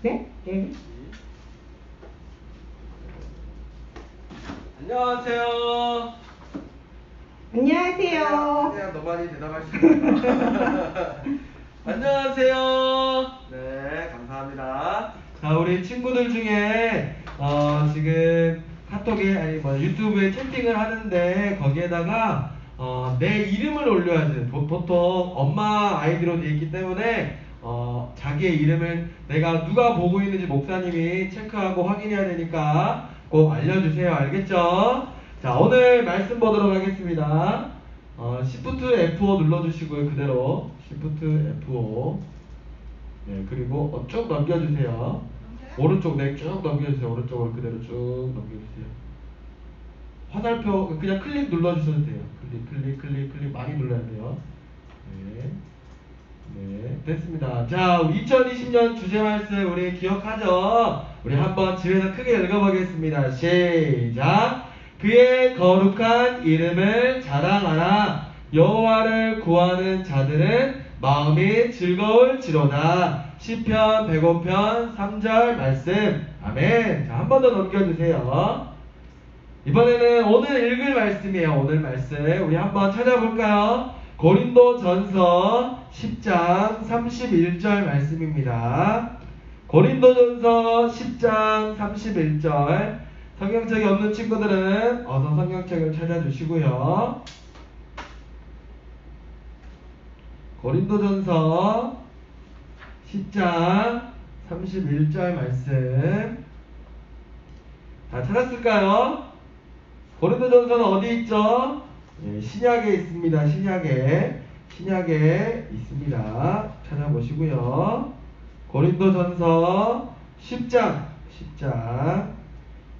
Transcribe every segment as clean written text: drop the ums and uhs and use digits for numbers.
네? 네. 안녕하세요. 안녕하세요. 하냐, 너 많이 대답하시는구나. 안녕하세요. 네, 감사합니다. 자, 우리 친구들 중에 지금 카톡에 아니 뭐 유튜브에 채팅을 하는데 거기에다가 내 이름을 올려야지. 보통 엄마 아이디로 돼 있기 때문에 자기의 이름을 내가 누가 보고 있는지 목사님이 체크하고 확인해야 되니까 꼭 알려주세요. 알겠죠? 자, 오늘 말씀 보도록 하겠습니다. Shift F5 눌러주시고요. 그대로 Shift F5. 네, 그리고 쭉 넘겨주세요. 오른쪽 쭉 넘겨주세요. 오른쪽으로 그대로 쭉 넘겨주세요. 화살표 그냥 클릭 눌러주셔도 돼요. 클릭 많이 눌러야 돼요. 네. 네, 됐습니다. 자, 2020년 주제 말씀 우리 기억하죠? 우리 한번 집에서 크게 읽어보겠습니다. 시작! 그의 거룩한 이름을 자랑하라. 여호와를 구하는 자들은 마음이 즐거울지로다. 시편 105편 3절 말씀. 아멘. 자, 한 번 더 넘겨주세요. 이번에는 오늘 읽을 말씀이에요. 오늘 말씀 우리 한번 찾아볼까요? 고린도전서 10장 31절 말씀입니다. 고린도전서 10장 31절. 성경책이 없는 친구들은 어서 성경책을 찾아주시고요. 고린도전서 10장 31절 말씀. 다 찾았을까요? 고린도전서는 어디 있죠? 예, 신약에 있습니다. 신약에 있습니다. 찾아보시고요. 고린도전서 10장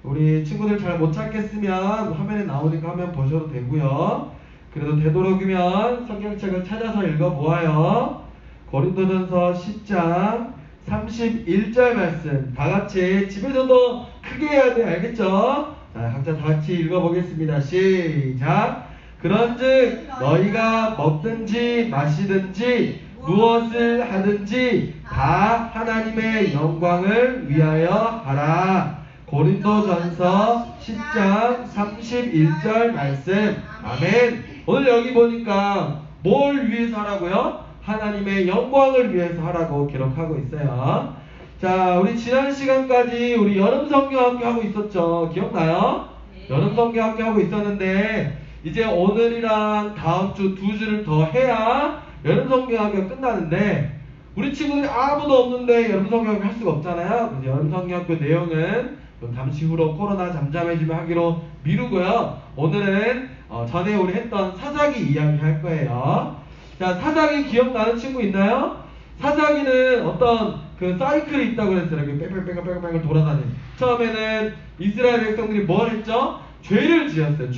우리 친구들 잘 못 찾겠으면 화면에 나오니까 화면 보셔도 되고요. 그래도 되도록이면 성경책을 찾아서 읽어보아요. 고린도전서 10장 31절 말씀 다같이 집에서도 크게 해야 돼. 알겠죠? 자, 각자 다같이 읽어보겠습니다. 시작! 그런즉 너희가 먹든지 마시든지 무엇을 하든지 다 하나님의 영광을 위하여 하라. 고린도전서 10장 31절 말씀. 아멘. 오늘 여기 보니까 뭘 위해서 하라고요? 하나님의 영광을 위해서 하라고 기록하고 있어요. 자, 우리 지난 시간까지 우리 여름 성경 함께 하고 있었죠. 기억나요? 네. 여름 성경 함께 하고 있었는데 이제 오늘이랑 다음 주 두 주를 더 해야 여름 성경 학교가 끝나는데 우리 친구들이 아무도 없는데 여름 성경 학교 할 수가 없잖아요. 그래서 여름 성경 학교 내용은 좀 잠시 후로 코로나 잠잠해지면 하기로 미루고요. 오늘은 전에 우리 했던 사사기 이야기 할 거예요. 자, 사사기 기억나는 친구 있나요? 사사기는 어떤 그 사이클이 있다고 그랬어요. 이렇게 뺑뺑뺑뺑뺑뺑 돌아다니는. 처음에는 이스라엘 백성들이 뭘 했죠? 죄를 지었어요.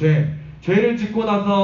죄를 짓고 나면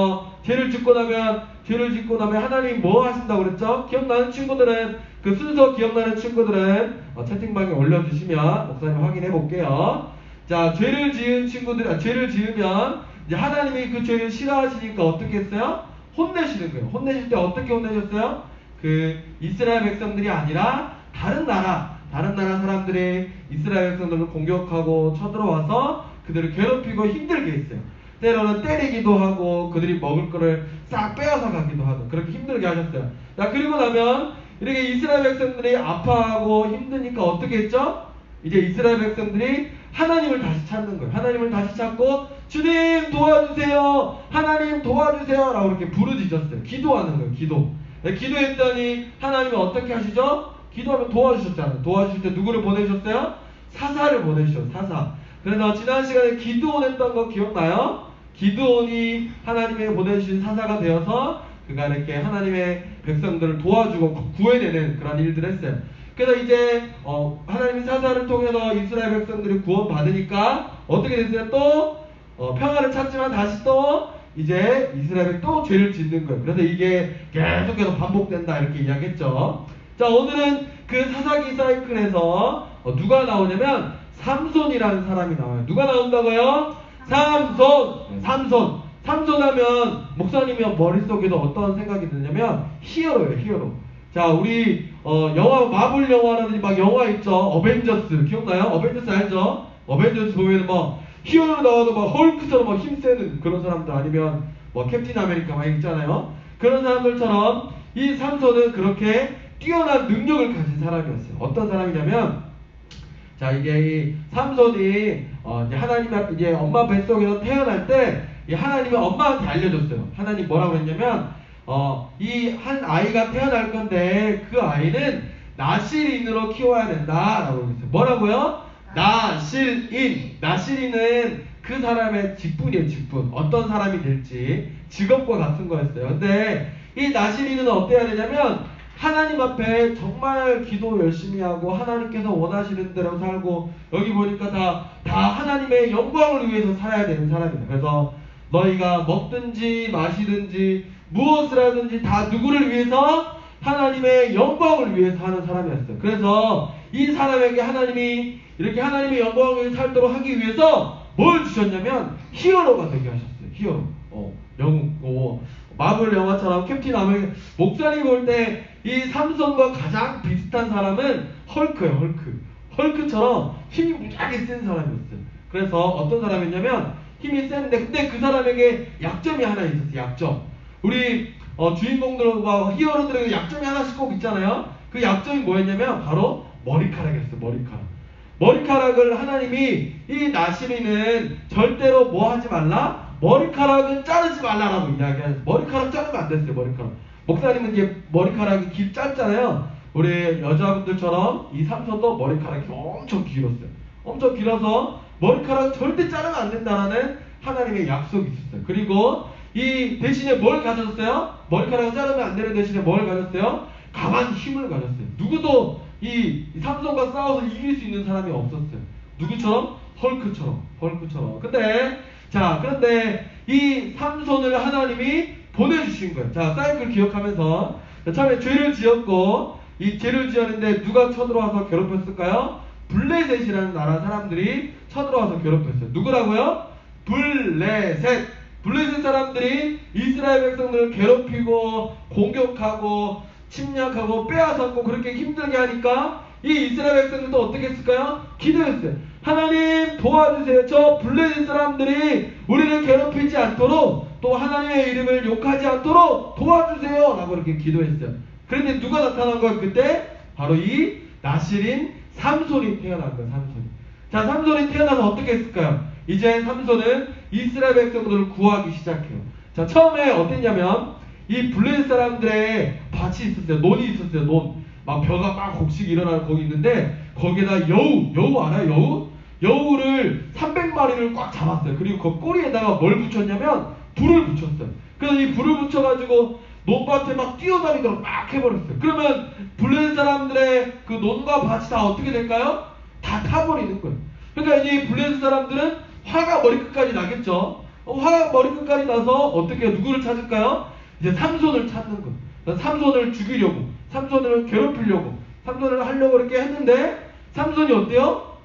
하나님 뭐 하신다고 그랬죠? 기억나는 친구들은 그 순서 기억나는 친구들은 채팅방에 올려주시면 목사님 확인해 볼게요. 자, 죄를 지으면 이제 하나님이 그 죄를 싫어하시니까 어떻게 했어요? 혼내시는 거예요. 혼내실 때 어떻게 혼내셨어요? 그 이스라엘 백성들이 아니라 다른 나라 사람들이 이스라엘 백성들을 공격하고 쳐들어와서 그들을 괴롭히고 힘들게 했어요. 때로는 때리기도 하고 그들이 먹을 거를 싹 빼앗아 가기도 하고 그렇게 힘들게 하셨어요. 자, 그리고 나면 이렇게 이스라엘 백성들이 아파하고 힘드니까 어떻게 했죠? 이제 이스라엘 백성들이 하나님을 다시 찾는 거예요. 하나님을 다시 찾고 주님 도와주세요. 하나님 도와주세요. 라고 이렇게 부르짖었어요. 기도하는 거예요. 기도했더니 하나님이 어떻게 하시죠? 기도하면 도와주셨잖아요. 도와주실 때 누구를 보내셨어요? 사사를 보내주셨어요. 사사. 그래서 지난 시간에 기드온 했던 거 기억나요? 기드온이 하나님의 보내주신 사사가 되어서 그가 이렇게 하나님의 백성들을 도와주고 구해내는 그런 일들을 했어요. 그래서 이제 하나님의 사사를 통해서 이스라엘 백성들이 구원받으니까 어떻게 됐어요? 또 평화를 찾지만 다시 또 이제 이스라엘이 또 죄를 짓는 거예요. 그래서 이게 계속해서 반복된다 이렇게 이야기했죠. 자, 오늘은 그 사사기 사이클에서 누가 나오냐면 삼손이라는 사람이 나와요. 누가 나온다고요? 삼손 하면 목사님이 머릿속에도 어떤 생각이 드냐면 히어로예요. 히어로. 자, 우리 영화 마블 영화라든지 막 영화 있죠. 어벤져스 기억나요? 어벤져스 알죠? 어벤져스 보면 뭐 히어로 나와도 막 헐크처럼 막 힘세는 그런 사람들 아니면 뭐 캡틴 아메리카 막 있잖아요. 그런 사람들처럼 이 삼손은 그렇게 뛰어난 능력을 가진 사람이었어요. 어떤 사람이냐면 자, 이게 이 삼손이 이제 하나님 앞 이제 엄마 뱃속에서 태어날 때 이 하나님이 엄마한테 알려줬어요. 하나님 뭐라고 했냐면 이 한 아이가 태어날 건데 그 아이는 나실인으로 키워야 된다라고 했어요. 뭐라고요? 나실인. 나실인은 그 사람의 직분이에요. 직분. 어떤 사람이 될지 직업과 같은 거였어요. 근데 이 나실인은 어때야 되냐면 하나님 앞에 정말 기도 열심히 하고 하나님께서 원하시는 대로 살고 여기 보니까 다 하나님의 영광을 위해서 살아야 되는 사람이에요. 그래서 너희가 먹든지 마시든지 무엇을 하든지 다 누구를 위해서? 하나님의 영광을 위해서 하는 사람이었어요. 그래서 이 사람에게 하나님이 이렇게 하나님의 영광을 위해서 살도록 하기 위해서 뭘 주셨냐면 히어로가 되게 하셨어요. 히어로. 영웅. 마블 영화처럼 캡틴 아메리카. 목사님 볼 때 이 삼손과 가장 비슷한 사람은 헐크예요. 헐크. 헐크처럼 힘이 무지하게 센 사람이었어요. 그래서 어떤 사람이었냐면 힘이 센데 근데 그 사람에게 약점이 하나 있었어요. 약점. 우리 주인공들과 히어로들에게 약점이 하나씩 꼭 있잖아요. 그 약점이 뭐였냐면 바로 머리카락이었어요. 머리카락. 머리카락을 하나님이 이 나시리는 절대로 뭐 하지 말라? 머리카락은 자르지 말라라고 이야기하셨어요. 머리카락 자르면 안 됐어요. 머리카락. 목사님은 이제 머리카락이 짧잖아요. 우리 여자분들처럼 이 삼손도 머리카락이 엄청 길었어요. 엄청 길어서 머리카락 절대 자르면 안 된다라는 하나님의 약속이 있었어요. 그리고 이 대신에 뭘 가졌어요? 머리카락을 자르면 안 되는 대신에 뭘 가졌어요? 강한 힘을 가졌어요. 누구도 이 삼손과 싸워서 이길 수 있는 사람이 없었어요. 누구처럼? 헐크처럼. 그런데 이 삼손을 하나님이 보내주신 거예요. 자, 사이클 기억하면서 처음에 죄를 지었고 이 죄를 지었는데 누가 쳐들어와서 괴롭혔을까요? 블레셋이라는 나라 사람들이 쳐들어와서 괴롭혔어요. 누구라고요? 블레셋. 블레셋 사람들이 이스라엘 백성들을 괴롭히고 공격하고 침략하고 빼앗았고 그렇게 힘들게 하니까 이 이스라엘 백성들도 어떻게 했을까요? 기도했어요. 하나님 도와주세요. 저 블레셋 사람들이 우리를 괴롭히지 않도록 또 하나님의 이름을 욕하지 않도록 도와주세요 라고 이렇게 기도했어요. 그런데 누가 나타난 거예요? 그때 바로 이 나실인 삼손이 태어난 거예요. 삼손이. 자, 삼손이 태어나서 어떻게 했을까요? 이제 삼손은 이스라엘 백성들을 구하기 시작해요. 자, 처음에 어땠냐면 이 블레셋 사람들의 밭이 있었어요. 논이 있었어요. 논. 막 벼가 막 곡식 일어나는 거기 있는데 거기에다 여우 알아요? 여우를 300마리를 꽉 잡았어요. 그리고 그 꼬리에다가 뭘 붙였냐면 불을 붙였어요. 그래서 이 불을 붙여가지고 논밭에 막 뛰어다니도록 막 해버렸어요. 그러면 블레셋 사람들의 그 논과 밭이 다 어떻게 될까요? 다 타버리는 거예요. 그러니까 이 블레셋 사람들은 화가 머리끝까지 나겠죠. 화가 머리끝까지 나서 어떻게 누구를 찾을까요? 이제 삼손을 찾는 거예요. 삼손을 죽이려고, 삼손을 괴롭히려고, 삼손을 하려고 이렇게 했는데 삼손이 어때요?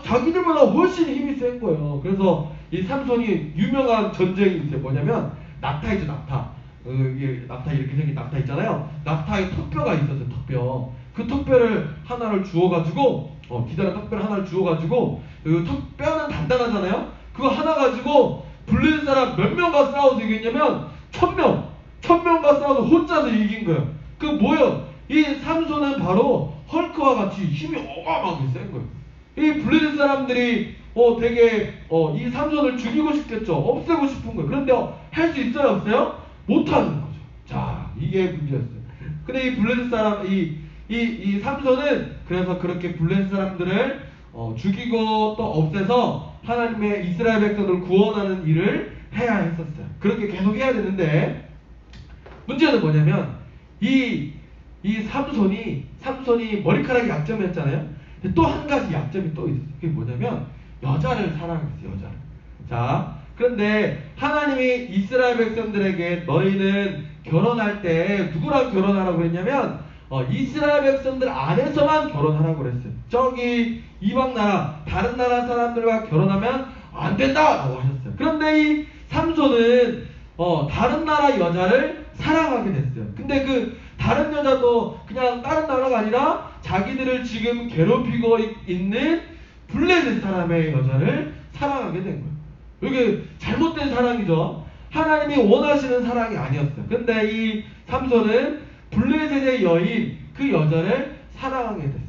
자기들보다 훨씬 힘이 센 거예요. 그래서 이 삼손이 유명한 전쟁이 있어요. 뭐냐면 낙타이죠. 낙타. 낙타 이렇게 생긴 낙타 있잖아요. 낙타에 턱뼈가 있었어요. 턱뼈. 그 턱뼈를 하나를 주워가지고 기다란 턱뼈를 하나를 주워가지고 그 턱뼈는 단단하잖아요. 그거 하나 가지고 블레셋 사람 몇 명과 싸워서 이겼냐면 1000명과 싸워서 혼자서 이긴 거예요. 그 뭐예요? 이 삼손은 바로 헐크와 같이 힘이 어마어마하게 센 거예요. 이 블레셋 사람들이 되게 이 삼손을 죽이고 싶겠죠. 없애고 싶은 거예요. 그런데 할 수 있어요? 없어요? 못하는 거죠. 자, 이게 문제였어요. 근데 이 블레셋 사람, 이 삼손은 그래서 그렇게 블레셋 사람들을 죽이고 또 없애서 하나님의 이스라엘 백성들을 구원하는 일을 해야 했었어요. 그렇게 계속 해야 되는데 문제는 뭐냐면 이 삼손이 머리카락이 약점이었잖아요. 근데 또 한 가지 약점이 또 있었어요. 그게 뭐냐면 여자를 사랑했어요. 여자를. 자, 그런데 하나님이 이스라엘 백성들에게 너희는 결혼할 때 누구랑 결혼하라고 했냐면 이스라엘 백성들 안에서만 결혼하라고 그랬어요. 저기 이방 나라 다른 나라 사람들과 결혼하면 안 된다라고 하셨어요. 그런데 이 삼손은 다른 나라 여자를 사랑하게 됐어요. 근데 그 다른 여자도 그냥 다른 나라가 아니라 자기들을 지금 괴롭히고 있는 블레셋 사람의 여자를 사랑하게 된 거예요. 이게 잘못된 사랑이죠. 하나님이 원하시는 사랑이 아니었어요. 근데 이 삼손은 블레셋의 여인 그 여자를 사랑하게 됐어요.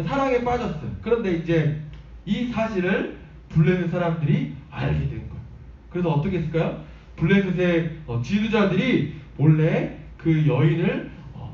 사랑에 빠졌어요. 그런데 이제 이 사실을 블레셋 사람들이 알게 된 거예요. 그래서 어떻게 했을까요? 블레셋의 지도자들이 몰래 그 여인을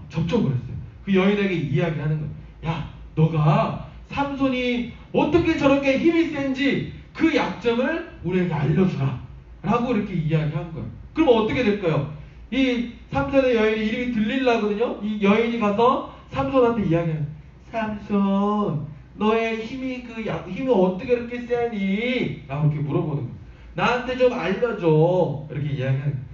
접촉을 했어요. 그 여인에게 이야기하는 거예요. 야, 너가 삼손이 어떻게 저렇게 힘이 센지 그 약점을 우리에게 알려주라 라고 이렇게 이야기한 거예요. 그럼 어떻게 될까요? 이 삼손의 여인의 이름이 들릴라거든요. 이 여인이 가서 삼손한테 이야기해요. 삼손, 너의 힘이 힘이 어떻게 이렇게 세니? 라고 이렇게 물어보는 거예요. 나한테 좀 알려줘. 이렇게 이야기하는 거예요.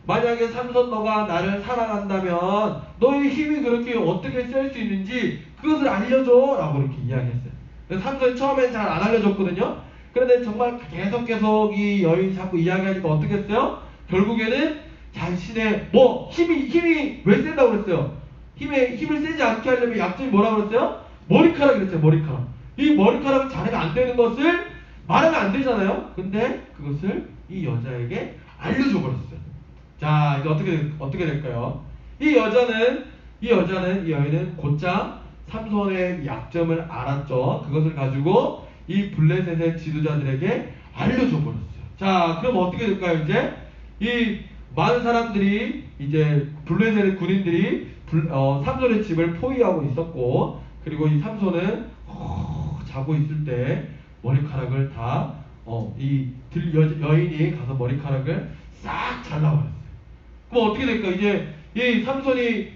만약에 삼손 너가 나를 사랑한다면 너의 힘이 그렇게 어떻게 셀 수 있는지 그것을 알려줘 라고 이렇게 이야기했어요. 그래서 삼손이 처음엔 잘 안 알려줬거든요. 그런데 정말 계속 이 여인이 자꾸 이야기하니까 어떻게 했어요? 결국에는 자신의 힘이 왜 센다고 그랬어요? 힘을 세지 않게 하려면 약점이 뭐라고 그랬어요? 머리카락이 그랬어요. 머리카락. 이 머리카락을 자네가 안 되는 것을 말하면 안 되잖아요. 근데 그것을 이 여자에게 알려줘 버렸어요. 자, 이제 어떻게 될까요? 이 여인은 곧장 삼손의 약점을 알았죠. 그것을 가지고 이 블레셋의 지도자들에게 알려줘 버렸어요. 자, 그럼 어떻게 될까요? 이제 이 많은 사람들이 이제 블레셋의 군인들이 삼손의 집을 포위하고 있었고, 그리고 이 삼손은 자고 있을 때 머리카락을 다 여인이 가서 머리카락을 싹 잘라버렸어요. 그럼 어떻게 될까? 이제 이 삼손이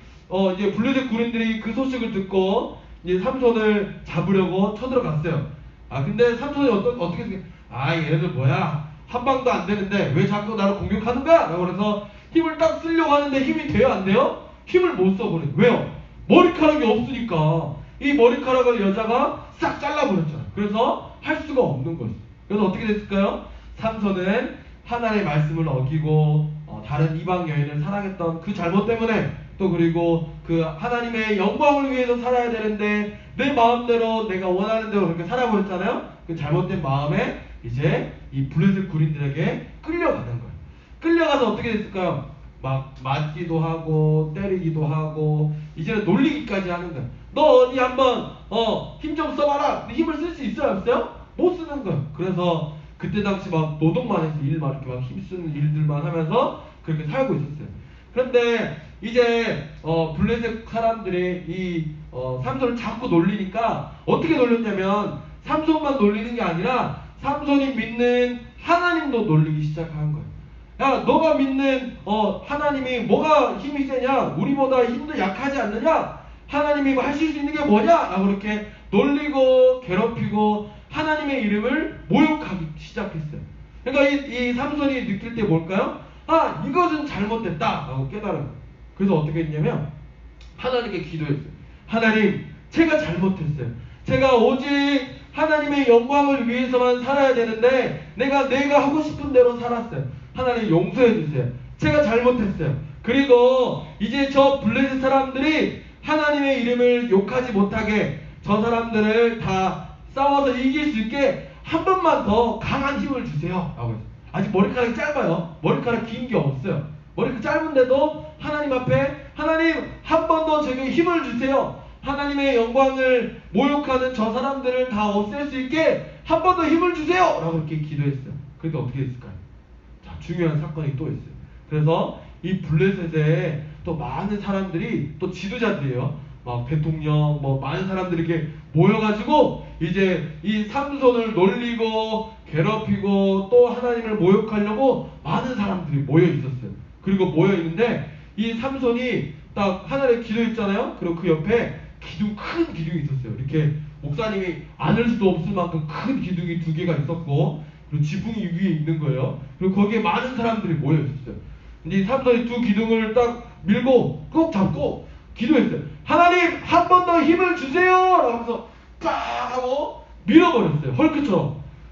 이제 블레셋 군인들이 그 소식을 듣고 이제 삼손을 잡으려고 쳐들어갔어요. 근데 삼손이 어떻게 생각? 얘네들 뭐야? 한 방도 안 되는데 왜 자꾸 나를 공격하는가? 라고 그래서 힘을 딱 쓰려고 하는데 힘이 돼요? 안 돼요? 힘을 못 써버려요. 왜요? 머리카락이 없으니까. 이 머리카락을 여자가 싹 잘라버렸잖아요. 그래서 할 수가 없는 거예요. 그래서 어떻게 됐을까요? 삼손은 하나님의 말씀을 어기고 다른 이방 여인을 사랑했던 그 잘못 때문에, 또 그리고 그 하나님의 영광을 위해서 살아야 되는데 내 마음대로 내가 원하는 대로 그렇게 살아버렸잖아요. 그 잘못된 마음에 이제 이 블레셋 군인들에게 끌려가는 거예요. 끌려가서 어떻게 됐을까요? 막 맞기도 하고 때리기도 하고 이제는 놀리기까지 하는 거예요. 너 어디 한번 힘 좀 써봐라. 힘을 쓸 수 있어요? 없어요? 못 쓰는 거예요. 그래서 그때 당시 막 노동만 해서 이렇게 막 힘쓰는 일들만 하면서 그렇게 살고 있었어요. 그런데 이제 블레셋 사람들이 이 삼손을 자꾸 놀리니까 어떻게 놀렸냐면 삼손만 놀리는 게 아니라 삼손이 믿는 하나님도 놀리기 시작한 거예요. 야, 너가 믿는 하나님이 뭐가 힘이 세냐? 우리보다 힘도 약하지 않느냐? 하나님이 하실 수 있는 게 뭐냐? 라고 이렇게 놀리고 괴롭히고 하나님의 이름을 모욕하기 시작했어요. 그러니까 이 삼손이 느낄 때 뭘까요? 이것은 잘못됐다 라고 깨달은 거예요. 그래서 어떻게 했냐면 하나님께 기도했어요. 하나님, 제가 잘못했어요. 제가 오직 하나님의 영광을 위해서만 살아야 되는데 내가 하고 싶은 대로 살았어요. 하나님 용서해 주세요. 제가 잘못했어요. 그리고 이제 저 블레셋 사람들이 하나님의 이름을 욕하지 못하게 저 사람들을 다 싸워서 이길 수 있게 한 번만 더 강한 힘을 주세요. 라고 했어요. 아직 머리카락이 짧아요. 머리카락 긴 게 없어요. 머리카락 짧은데도 하나님 앞에 하나님 한 번 더 제게 힘을 주세요. 하나님의 영광을 모욕하는 저 사람들을 다 없앨 수 있게 한 번 더 힘을 주세요. 라고 이렇게 기도했어요. 그러니까 어떻게 됐을까요? 자, 중요한 사건이 또 있어요. 그래서 이 블레셋에 또 많은 사람들이 또 지도자들이에요. 막 대통령 많은 사람들이 이렇게 모여가지고 이제 이 삼손을 놀리고 괴롭히고 또 하나님을 모욕하려고 많은 사람들이 모여 있었어요. 그리고 모여 있는데 이 삼손이 딱 하늘에 기도했잖아요. 그리고 그 옆에 큰 기둥이 있었어요. 이렇게 목사님이 안을 수도 없을 만큼 큰 기둥이 2개가 있었고, 그리고 지붕이 위에 있는 거예요. 그리고 거기에 많은 사람들이 모여 있었어요. 근데 이 삼손이 2 기둥을 딱 밀고 꼭 잡고 기도했어요. 하나님 한 번 더 힘을 주세요. 라고 하면서 딱 하고 밀어버렸어요.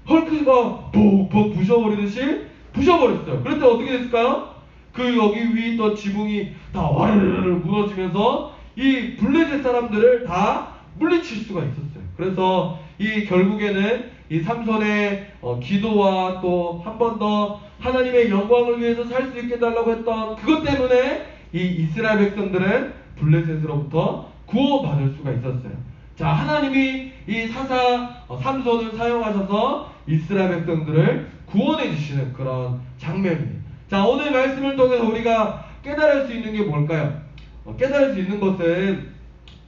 헐크가 푹푹 부셔버리듯이 부셔버렸어요. 그런데 어떻게 됐을까요? 그 여기 위에 있던 지붕이 다 와르르르 무너지면서 이 블레셋 사람들을 다 물리칠 수가 있었어요. 그래서 이 결국에는 이 삼손의 기도와 또 한 번 더 하나님의 영광을 위해서 살 수 있게 해달라고 했던 그것 때문에 이 이스라엘 백성들은 블레셋으로부터 구원받을 수가 있었어요. 자, 하나님이 이 사사 삼손을 사용하셔서 이스라엘 백성들을 구원해 주시는 그런 장면입니다. 자, 오늘 말씀을 통해서 우리가 깨달을 수 있는 게 뭘까요? 깨달을 수 있는 것은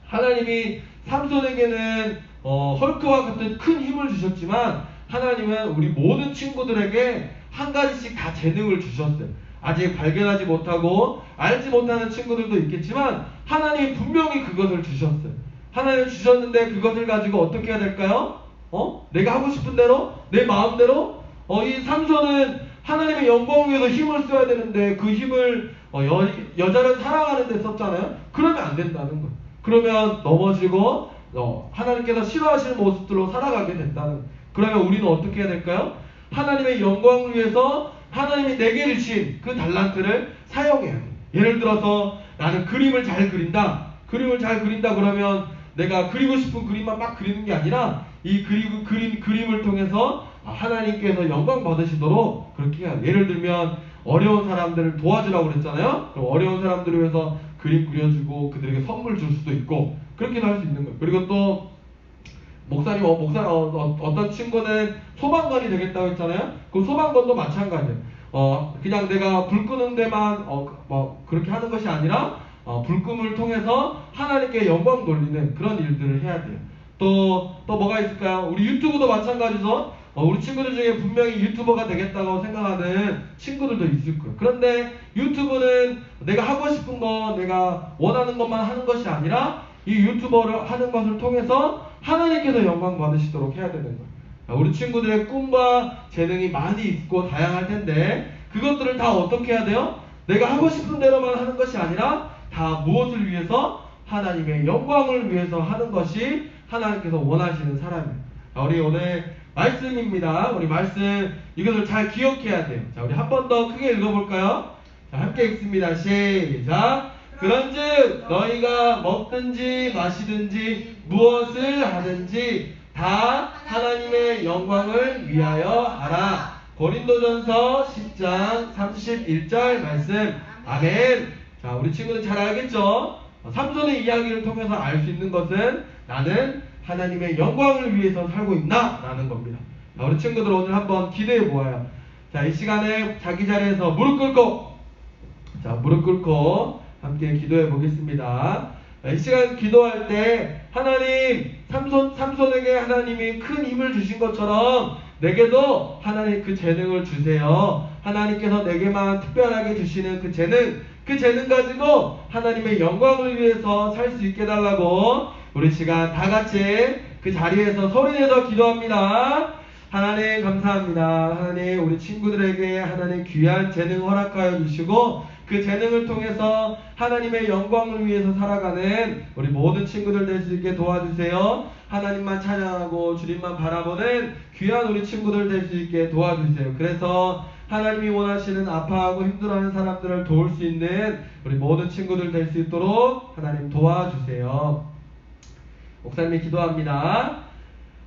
하나님이 삼손에게는 헐크와 같은 큰 힘을 주셨지만 하나님은 우리 모든 친구들에게 한 가지씩 다 재능을 주셨어요. 아직 발견하지 못하고 알지 못하는 친구들도 있겠지만 하나님이 분명히 그것을 주셨어요. 하나님 주셨는데 그것을 가지고 어떻게 해야 될까요? 내가 하고 싶은 대로? 내 마음대로? 이 삼손은 하나님의 영광을 위해서 힘을 써야 되는데 그 힘을 여자를 사랑하는 데 썼잖아요. 그러면 안 된다는 거예요. 그러면 넘어지고 하나님께서 싫어하시는 모습들로 살아가게 된다는 거예요. 그러면 우리는 어떻게 해야 될까요? 하나님의 영광을 위해서 하나님이 내게 주신 그 달란트를 사용해야 돼요. 예를 들어서 나는 그림을 잘 그린다. 그림을 잘 그린다 그러면 내가 그리고 싶은 그림만 막 그리는 게 아니라 이 그림을 통해서 하나님께서 영광 받으시도록 그렇게 해야 돼요. 예를 들면 어려운 사람들을 도와주라고 그랬잖아요. 그럼 어려운 사람들을 위해서 그림 그려주고 그들에게 선물 줄 수도 있고 그렇게도 할 수 있는 거예요. 그리고 또 어떤 친구는 소방관이 되겠다고 했잖아요. 그 소방관도 마찬가지예요. 그냥 내가 불 끄는 데만 그렇게 하는 것이 아니라 불금을 통해서 하나님께 영광 돌리는 그런 일들을 해야 돼요. 또 뭐가 있을까요? 우리 유튜브도 마찬가지죠. 우리 친구들 중에 분명히 유튜버가 되겠다고 생각하는 친구들도 있을 거예요. 그런데 유튜브는 내가 하고 싶은 거, 내가 원하는 것만 하는 것이 아니라 이 유튜버를 하는 것을 통해서 하나님께서 영광 받으시도록 해야 되는 거예요. 우리 친구들의 꿈과 재능이 많이 있고 다양할 텐데 그것들을 다 어떻게 해야 돼요? 내가 하고 싶은 대로만 하는 것이 아니라 다 무엇을 위해서? 하나님의 영광을 위해서 하는 것이 하나님께서 원하시는 사람이에요. 우리 오늘 말씀입니다. 우리 말씀 이것을 잘 기억해야 돼요. 자, 우리 한 번 더 크게 읽어볼까요? 자, 함께 읽습니다. 시작. 그런즉 너희가 먹든지 마시든지 무엇을 하든지 다 하나님의 영광을 위하여 하라. 고린도전서 10장 31절 말씀. 아멘. 자, 우리 친구들 잘 알겠죠? 삼손의 이야기를 통해서 알 수 있는 것은 나는 하나님의 영광을 위해서 살고 있나? 라는 겁니다. 자, 우리 친구들 오늘 한번 기대해 보아요. 자, 이 시간에 자기 자리에서 무릎 꿇고 함께 기도해 보겠습니다. 이 시간 기도할 때 하나님 삼손에게 하나님이 큰 힘을 주신 것처럼 내게도 하나님 그 재능을 주세요. 하나님께서 내게만 특별하게 주시는 그 재능 가지고 하나님의 영광을 위해서 살 수 있게 해달라고 우리 시간 다 같이 그 자리에서 소리내서 기도합니다. 하나님 감사합니다. 하나님 우리 친구들에게 하나님 귀한 재능 허락하여 주시고 그 재능을 통해서 하나님의 영광을 위해서 살아가는 우리 모든 친구들 될 수 있게 도와주세요. 하나님만 찬양하고 주님만 바라보는 귀한 우리 친구들 될 수 있게 도와주세요. 그래서 하나님이 원하시는 아파하고 힘들어하는 사람들을 도울 수 있는 우리 모든 친구들 될 수 있도록 하나님 도와주세요. 목사님이 기도합니다.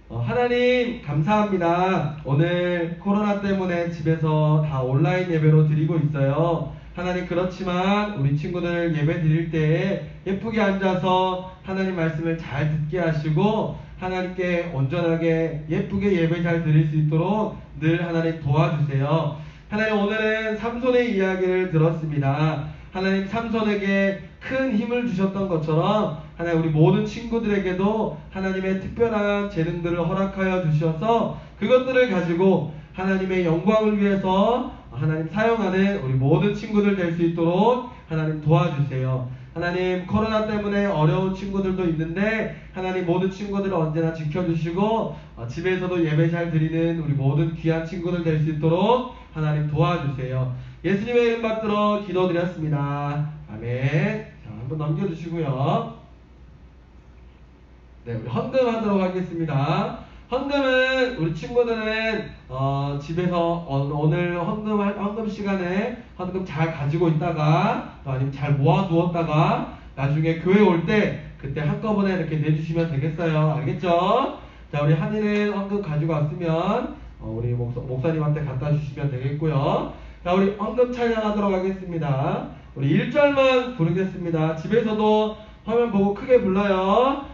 하나님 감사합니다. 오늘 코로나 때문에 집에서 다 온라인 예배로 드리고 있어요. 하나님 그렇지만 우리 친구들 예배 드릴 때 예쁘게 앉아서 하나님 말씀을 잘 듣게 하시고 하나님께 온전하게 예쁘게 예배 잘 드릴 수 있도록 늘 하나님 도와주세요. 하나님 오늘은 삼손의 이야기를 들었습니다. 하나님 삼손에게 큰 힘을 주셨던 것처럼 하나님 우리 모든 친구들에게도 하나님의 특별한 재능들을 허락하여 주셔서 그것들을 가지고 하나님의 영광을 위해서 하나님 사용하는 우리 모든 친구들 될 수 있도록 하나님 도와주세요. 하나님 코로나 때문에 어려운 친구들도 있는데 하나님 모든 친구들을 언제나 지켜주시고 집에서도 예배 잘 드리는 우리 모든 귀한 친구들 될 수 있도록 하나님 도와주세요. 예수님의 이름 받들어 기도드렸습니다. 아멘. 자, 한번 넘겨주시고요. 네, 우리 헌금하도록 하겠습니다. 헌금은 우리 친구들은 집에서 오늘 헌금 시간에 헌금 잘 가지고 있다가 또 아니면 잘 모아두었다가 나중에 교회 올 때 그때 한꺼번에 이렇게 내주시면 되겠어요. 알겠죠? 자, 우리 한이는 헌금 가지고 왔으면 우리 목사님한테 갖다 주시면 되겠고요. 자, 우리 헌금 찬양하도록 하겠습니다. 우리 1절만 부르겠습니다. 집에서도 화면 보고 크게 불러요.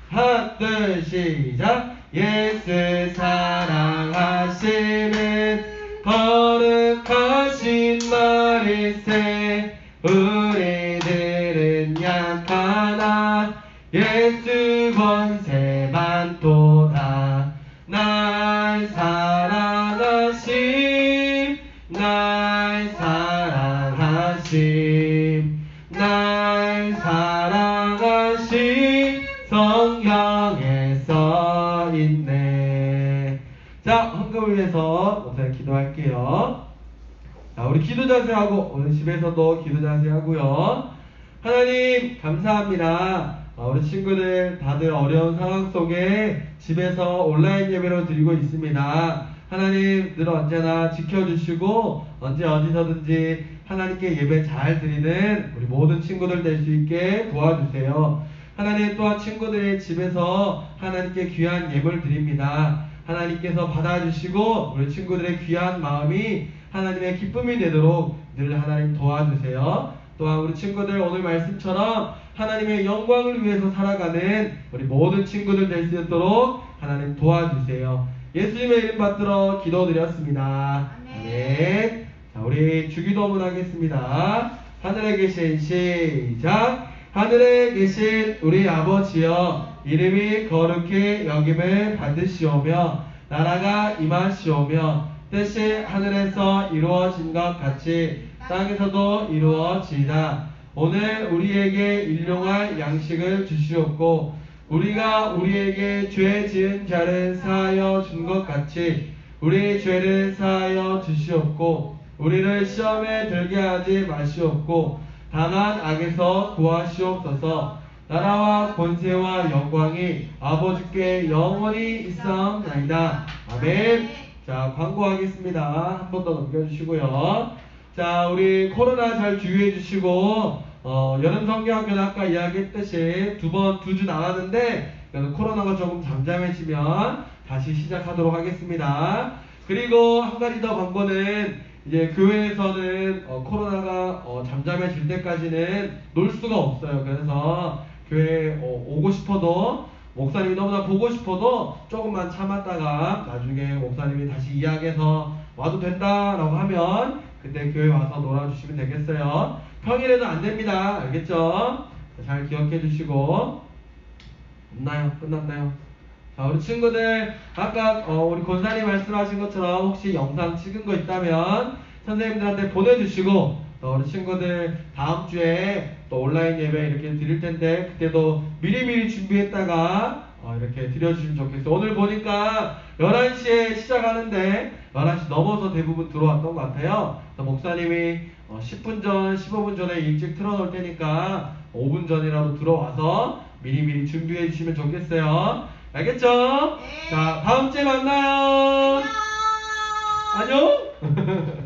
하나, 둘, 시작. 예수 사랑하시는 거룩하신 말일세. 우리들은 약하나 예수 권세 많도다. 날 사랑하심, 날 사랑하심, 날 사랑하심. 성경에 써 있네. 자, 헌금을 위해서 목사님 기도할게요. 자, 우리 기도 자세하고 오늘 집에서도 기도 자세하고요. 하나님 감사합니다. 우리 친구들 다들 어려운 상황 속에 집에서 온라인 예배로 드리고 있습니다. 하나님 늘 언제나 지켜주시고 언제 어디서든지 하나님께 예배 잘 드리는 우리 모든 친구들 될 수 있게 도와주세요. 하나님 또한 친구들의 집에서 하나님께 귀한 예물 드립니다. 하나님께서 받아주시고 우리 친구들의 귀한 마음이 하나님의 기쁨이 되도록 늘 하나님 도와주세요. 또한 우리 친구들 오늘 말씀처럼 하나님의 영광을 위해서 살아가는 우리 모든 친구들 될 수 있도록 하나님 도와주세요. 예수님의 이름 받들어 기도드렸습니다. 아멘. 자, 우리 주기도문 하겠습니다. 하늘에 계신 시작. 하늘에 계신 우리 아버지여, 이름이 거룩히 여김을 받으시오며 나라가 임하시오며 뜻이 하늘에서 이루어진 것 같이 땅에서도 이루어지이다. 오늘 우리에게 일용할 양식을 주시옵고 우리가 우리에게 죄 지은 자를 사하여 준 것 같이 우리 죄를 사하여 주시옵고 우리를 시험에 들게 하지 마시옵고 다만 악에서 구하시옵소서. 나라와 권세와 영광이 아버지께 영원히 있사옵나이다. 아멘. 자, 광고하겠습니다. 한 번 더 넘겨주시고요. 자, 우리 코로나 잘 주의해 주시고 여름 성경학교는 아까 이야기했듯이 두 주 나왔는데 코로나가 조금 잠잠해지면 다시 시작하도록 하겠습니다. 그리고 한 가지 더 광고는 이제 교회에서는 코로나가 잠잠해질 때까지는 놀 수가 없어요. 그래서 교회에 오고 싶어도 목사님이 너무나 보고 싶어도 조금만 참았다가 나중에 목사님이 다시 이야기해서 와도 된다라고 하면 그때 교회 와서 놀아주시면 되겠어요. 평일에는 안 됩니다. 알겠죠? 잘 기억해 주시고. 없나요? 끝났나요? 자, 우리 친구들 아까 우리 권사님 말씀하신 것처럼 혹시 영상 찍은 거 있다면 선생님들한테 보내주시고 우리 친구들 다음 주에 또 온라인 예배 이렇게 드릴 텐데 그때도 미리미리 준비했다가 이렇게 드려주시면 좋겠어요. 오늘 보니까 11시에 시작하는데 11시 넘어서 대부분 들어왔던 것 같아요. 그래서 목사님이 10분 전, 15분 전에 일찍 틀어놓을 테니까 5분 전이라도 들어와서 미리미리 준비해 주시면 좋겠어요. 알겠죠? 네. 자, 다음 주에 만나요. 안녕. 안녕.